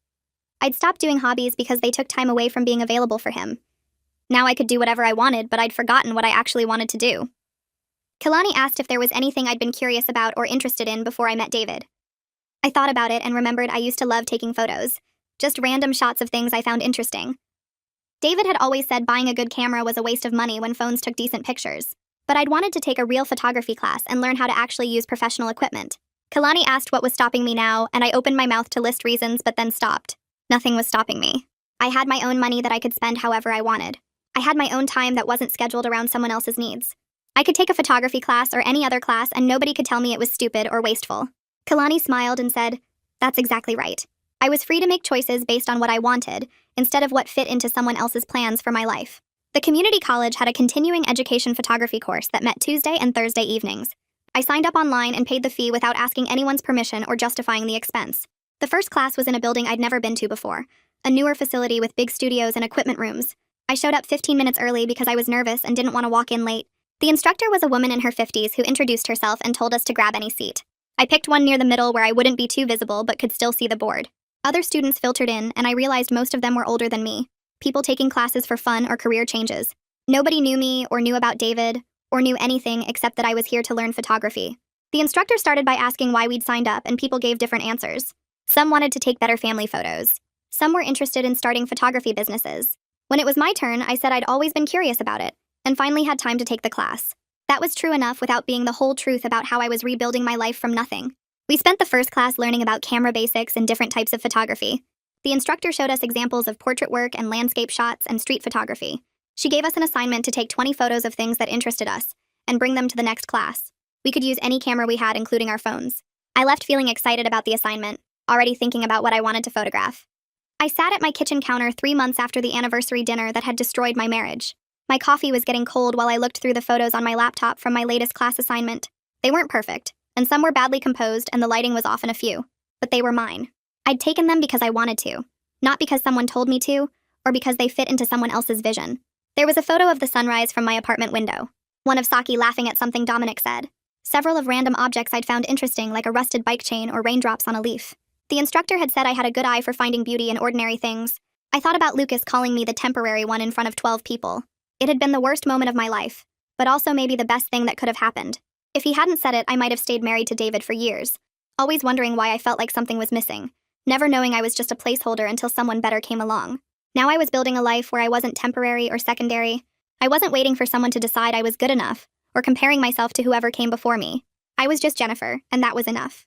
I'd stopped doing hobbies because they took time away from being available for him. Now I could do whatever I wanted, but I'd forgotten what I actually wanted to do. Kehlani asked if there was anything I'd been curious about or interested in before I met David. I thought about it and remembered I used to love taking photos, just random shots of things I found interesting. David had always said buying a good camera was a waste of money when phones took decent pictures, but I'd wanted to take a real photography class and learn how to actually use professional equipment. Kehlani asked what was stopping me now, and I opened my mouth to list reasons but then stopped. Nothing was stopping me. I had my own money that I could spend however I wanted. I had my own time that wasn't scheduled around someone else's needs. I could take a photography class or any other class and nobody could tell me it was stupid or wasteful. Kehlani smiled and said, "That's exactly right." I was free to make choices based on what I wanted, instead of what fit into someone else's plans for my life. The community college had a continuing education photography course that met Tuesday and Thursday evenings. I signed up online and paid the fee without asking anyone's permission or justifying the expense. The first class was in a building I'd never been to before, a newer facility with big studios and equipment rooms. I showed up 15 minutes early because I was nervous and didn't want to walk in late. The instructor was a woman in her 50s who introduced herself and told us to grab any seat. I picked one near the middle where I wouldn't be too visible but could still see the board. Other students filtered in, and I realized most of them were older than me, people taking classes for fun or career changes. Nobody knew me or knew about David or knew anything except that I was here to learn photography. The instructor started by asking why we'd signed up, and people gave different answers. Some wanted to take better family photos. Some were interested in starting photography businesses. When it was my turn, I said I'd always been curious about it, and finally had time to take the class. That was true enough without being the whole truth about how I was rebuilding my life from nothing. We spent the first class learning about camera basics and different types of photography. The instructor showed us examples of portrait work and landscape shots and street photography. She gave us an assignment to take 20 photos of things that interested us and bring them to the next class. We could use any camera we had, including our phones. I left feeling excited about the assignment, already thinking about what I wanted to photograph. I sat at my kitchen counter 3 months after the anniversary dinner that had destroyed my marriage. My coffee was getting cold while I looked through the photos on my laptop from my latest class assignment. They weren't perfect, and some were badly composed and the lighting was off in a few, but they were mine. I'd taken them because I wanted to, not because someone told me to, or because they fit into someone else's vision. There was a photo of the sunrise from my apartment window, one of Saki laughing at something Dominic said, several of random objects I'd found interesting like a rusted bike chain or raindrops on a leaf. The instructor had said I had a good eye for finding beauty in ordinary things. I thought about Lucas calling me the temporary one in front of 12 people. It had been the worst moment of my life, but also maybe the best thing that could have happened. If he hadn't said it, I might have stayed married to David for years, always wondering why I felt like something was missing, never knowing I was just a placeholder until someone better came along. Now I was building a life where I wasn't temporary or secondary. I wasn't waiting for someone to decide I was good enough, or comparing myself to whoever came before me. I was just Jennifer, and that was enough.